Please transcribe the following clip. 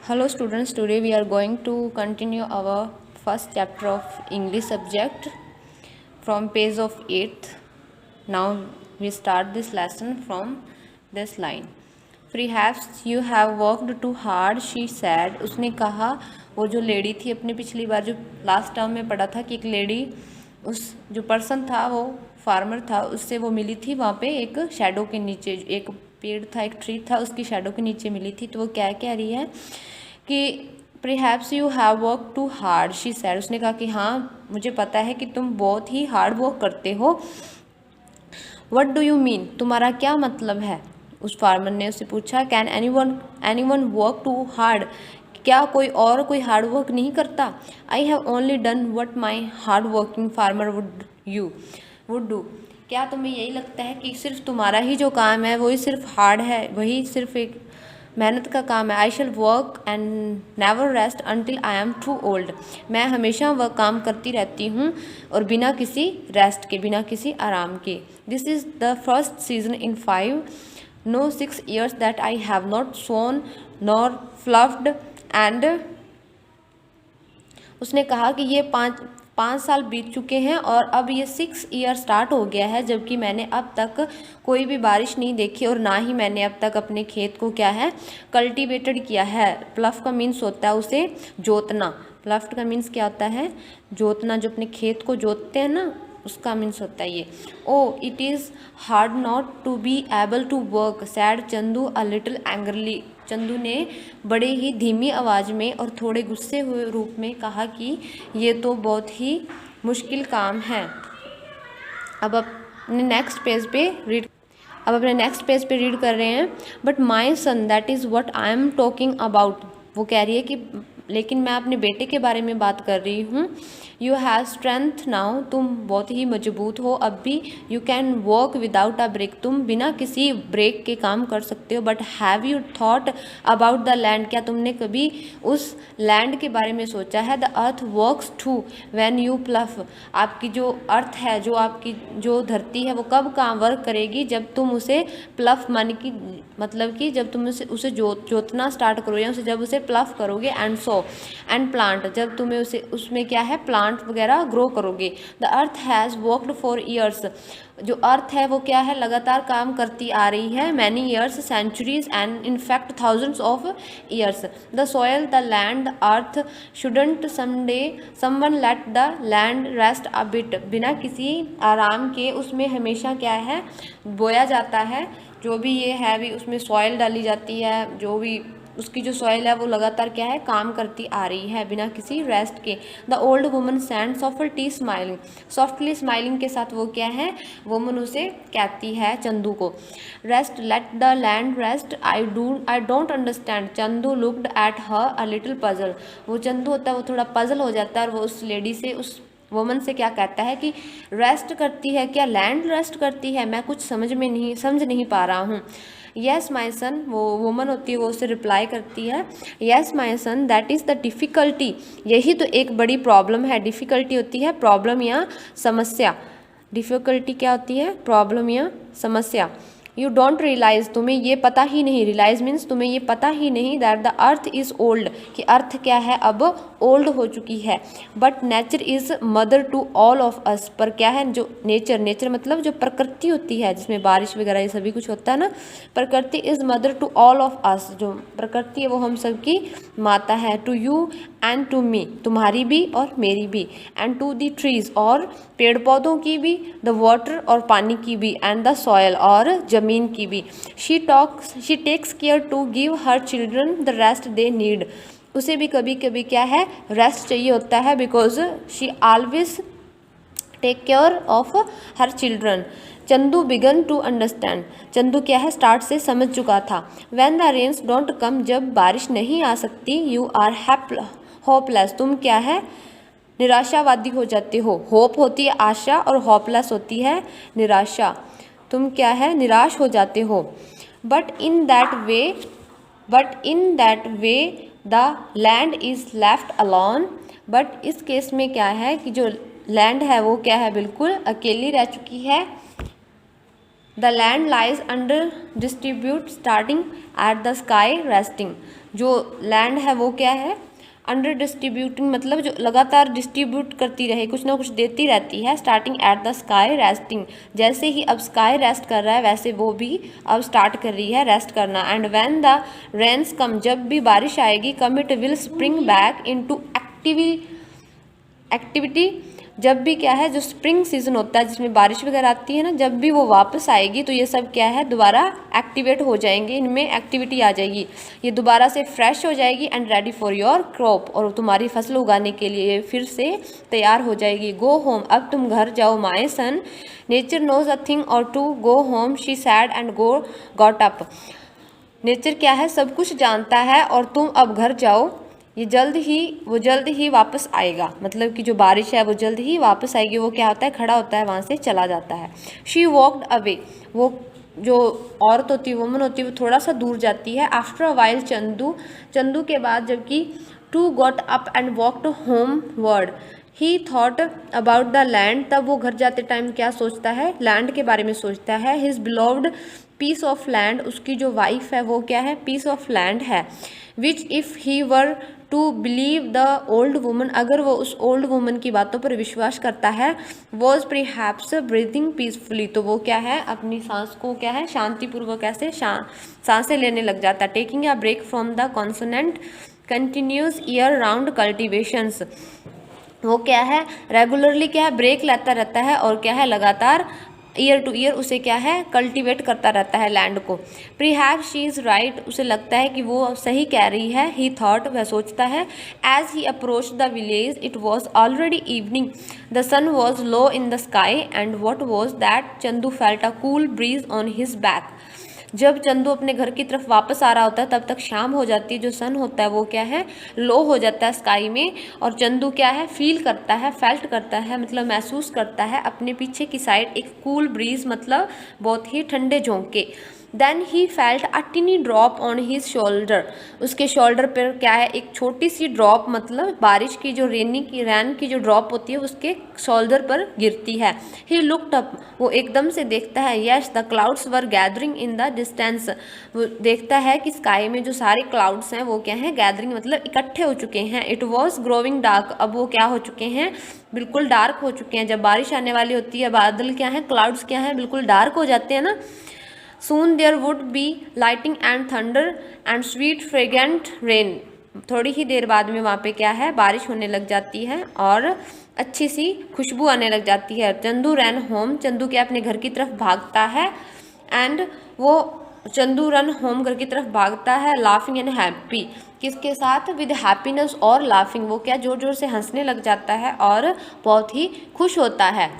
Hello students, today we are going to continue our first chapter of English subject from page of 8th. Now we start this lesson from this line. Perhaps you have worked too hard, she said. उसने कहा, वो जो lady थी अपने पिछली बार जो last term में पढ़ा था कि एक लेडी उस जो पर्सन था वो फार्मर था उससे वो मिली थी वहाँ पे एक शैडो के नीचे एक पेड़ था एक ट्री था उसकी शैडो के नीचे मिली थी। तो वो क्या कह रही है कि perhaps you have work too hard she said. उसने कहा कि हाँ मुझे पता है कि तुम बहुत ही हार्ड वर्क करते हो। व्हाट डू यू मीन, तुम्हारा क्या मतलब है? उस फार्मर ने उससे पूछा। Can anyone work too hard, क्या कोई हार्ड वर्क नहीं करता? I have only done what my hard working farmer would do. क्या तुम्हें यही लगता है कि सिर्फ तुम्हारा ही जो काम है वही सिर्फ हार्ड है, वही सिर्फ एक मेहनत का काम है? I shall work and never rest until I am too old. मैं हमेशा वह काम करती रहती हूँ और बिना किसी रेस्ट के, बिना किसी आराम के। This is the first season in 6 years that I have not sown nor ploughed and. उसने कहा कि ये पाँच साल बीत चुके हैं और अब ये 6 ईयर स्टार्ट हो गया है जबकि मैंने अब तक कोई भी बारिश नहीं देखी और ना ही मैंने अब तक अपने खेत को क्या है कल्टीवेटेड किया है। प्लफ का मीन्स होता है उसे जोतना। प्लफ्ड का मीन्स क्या होता है? जोतना। जो अपने खेत को जोतते हैं ना उसका मीन्स होता है ये। Oh it is hard not to be able to work said Chandu a little angrily. Chandu ने बड़े ही धीमी आवाज़ में और थोड़े गुस्से हुए रूप में कहा कि ये तो बहुत ही मुश्किल काम है। अब अपने नेक्स्ट पेज पे रीड कर रहे हैं। But my son that is what I am talking about. वो कह रही है कि लेकिन मैं अपने बेटे के बारे में बात कर रही हूँ। यू हैव स्ट्रेंथ नाउ, तुम बहुत ही मजबूत हो अब भी। You can work without a break, तुम बिना किसी ब्रेक के काम कर सकते हो। But have you thought about the land, क्या तुमने कभी उस लैंड के बारे में सोचा है? The earth works too when you plough, आपकी जो अर्थ है, जो आपकी जो धरती है वो कब काम वर्क करेगी? जब तुम उसे प्लफ मतलब कि जब तुम उसे जोतना स्टार्ट करो या जब उसे प्लफ करोगे। एंड सो एंड प्लांट, जब तुम्हें उसमें क्या है प्लांट वगैरह ग्रो करोगे। The earth has worked for years, जो अर्थ है वो क्या है लगातार काम करती आ रही है। Many years, centuries and in fact thousands of years. The soil, the land, the earth shouldn't someone let the land rest a bit, बिना किसी आराम के उसमें हमेशा क्या है बोया जाता है। जो भी ये है भी उसमें सॉयल डाली जाती है, जो भी उसकी जो सॉइल है वो लगातार क्या है काम करती आ रही है बिना किसी रेस्ट के। The old woman sand softly smiling, softly smiling के साथ वो क्या है वुमन उसे कहती है चंदू को। Rest, late the land rest, I don't understand. Chandu looked at her a little puzzle, वो चंदू होता है वो थोड़ा पजल हो जाता है और वो उस लेडी से उस वुमन से क्या कहता है कि रेस्ट करती है क्या, लैंड रेस्ट करती है? मैं कुछ समझ नहीं पा रहा हूँ। येस माई सन, वो वुमन होती है वो उससे रिप्लाई करती है yes my son that is the difficulty, यही तो एक बड़ी प्रॉब्लम है। डिफ़िकल्टी होती है प्रॉब्लम या समस्या। डिफ़िकल्टी क्या होती है? प्रॉब्लम या समस्या। यू डोंट रियलाइज, तुम्हें ये पता ही नहीं, रियलाइज मीन्स तुम्हें ये पता ही नहीं, that the earth is old, कि अर्थ क्या है अब ओल्ड हो चुकी है। But nature is mother to all of us, पर क्या है जो नेचर मतलब जो प्रकृति होती है जिसमें बारिश वगैरह ये सभी कुछ होता है ना, प्रकृति is mother to all of us, जो प्रकृति है वो हम सबकी माता है। To you and to me, तुम्हारी भी और मेरी भी। एंड टू दी ट्रीज, और पेड़ पौधों की भी। द वाटर, और पानी की भी। एंड द सॉयल, और ज़मीन की भी। She takes care to give her children the rest they need, उसे भी कभी कभी क्या है रेस्ट चाहिए होता है। Because she always take care of her children. Chandu began to understand, Chandu क्या है स्टार्ट से समझ चुका था। When the rains don't come, जब बारिश नहीं आ सकती। यू आर होपलेस, तुम क्या है निराशावादी हो जाते हो। होप होती है आशा और होपलेस होती है निराशा। तुम क्या है निराश हो जाते हो। But in that way the land is left alone, but इस केस में क्या है कि जो लैंड है वो क्या है बिल्कुल अकेली रह चुकी है। The land lies under distribute starting at the sky resting. जो लैंड है वो क्या है, अंडर डिस्ट्रीब्यूटिंग मतलब जो लगातार डिस्ट्रीब्यूट करती रहे, कुछ ना कुछ देती रहती है, starting at the sky resting. जैसे ही अब स्काई रेस्ट कर रहा है वैसे वो भी अब स्टार्ट कर रही है रेस्ट करना। And when the rains come, जब भी बारिश आएगी, come it will spring back into activity. जब भी क्या है, जो स्प्रिंग सीजन होता है जिसमें बारिश वगैरह आती है ना, जब भी वो वापस आएगी तो ये सब क्या है, दोबारा एक्टिवेट हो जाएंगे, इनमें एक्टिविटी आ जाएगी, ये दोबारा से फ्रेश हो जाएगी and ready for your crop, और तुम्हारी फसल उगाने के लिए फिर से तैयार हो जाएगी। गो होम, अब तुम घर जाओ my son, nature knows a thing or two go home, she said and got up. Nature क्या है, सब कुछ जानता है और तुम अब घर जाओ, वो जल्द ही वापस आएगा, मतलब कि जो बारिश है वो जल्द ही वापस आएगी। वो क्या होता है, खड़ा होता है, वहाँ से चला जाता है। शी वॉकड अवे, वो जो औरत होती है, वुमन होती है, वो थोड़ा सा दूर जाती है। आफ्टर अ वाइल, चंदू के बाद, जबकि to got up and walked homeward, he thought about the land, तब वो घर जाते टाइम क्या सोचता है, लैंड के बारे में सोचता है। हिज बिलोव्ड पीस ऑफ लैंड, उसकी जो वाइफ है वो क्या है, पीस ऑफ लैंड है। Which if he were to believe the old woman, अगर वो उस ओल्ड वुमन की बातों पर विश्वास करता है, वॉज प्रीहैप्स ब्रीथिंग पीसफुली, तो वो क्या है, अपनी सांस को क्या है, शांतिपूर्वक ऐसे सांसें लेने लग जाता है। Taking a break from the consonant continuous year round cultivations, वो क्या है, रेगुलरली क्या है, ब्रेक लेता रहता है और क्या है, लगातार ईयर टू ईयर उसे क्या है, कल्टीवेट करता रहता है लैंड को। प्रीहैप्स शी इज़ राइट, उसे लगता है कि वो सही कह रही है। ही थॉट, वह सोचता है। As he approach the village it was already evening, the sun was low in the sky and what was that, Chandu felt a cool breeze on his back. जब चंदू अपने घर की तरफ वापस आ रहा होता है तब तक शाम हो जाती है, जो सन होता है वो क्या है, लो हो जाता है स्काई में, और चंदू क्या है, फील करता है, फेल्ट करता है, मतलब महसूस करता है अपने पीछे की साइड एक कूल ब्रीज, मतलब बहुत ही ठंडे झोंके। Then he felt a tiny drop on his shoulder, उसके शोल्डर पर क्या है, एक छोटी सी ड्रॉप, मतलब बारिश की जो रैन की जो ड्रॉप होती है उसके शोल्डर पर गिरती है। ही लुक्ड अप, वो एकदम से देखता है। Yes the clouds were gathering in the distance, वो देखता है कि स्काई में जो सारे क्लाउड्स हैं वो क्या हैं, गैदरिंग मतलब इकट्ठे हो चुके हैं। इट वॉज ग्रोविंग डार्क, अब वो क्या हो चुके हैं, बिल्कुल डार्क हो चुके हैं। जब बारिश आने वाली होती है, बादल क्या है, क्लाउड्स क्या है, बिल्कुल डार्क हो जाते हैं ना। Soon there would be lightning and thunder and sweet fragrant rain, थोड़ी ही देर बाद में वहाँ पे क्या है, बारिश होने लग जाती है और अच्छी सी खुशबू आने लग जाती है। चंदू रन होम, चंदू क्या अपने घर की तरफ भागता है, एंड वो चंदू रन होम घर की तरफ भागता है, लाफिंग एंड हैप्पी, किसके साथ, विद हैप्पीनेस और लाफिंग, वो क्या जोर जोर से हंसने लग जाता है और बहुत ही खुश होता है।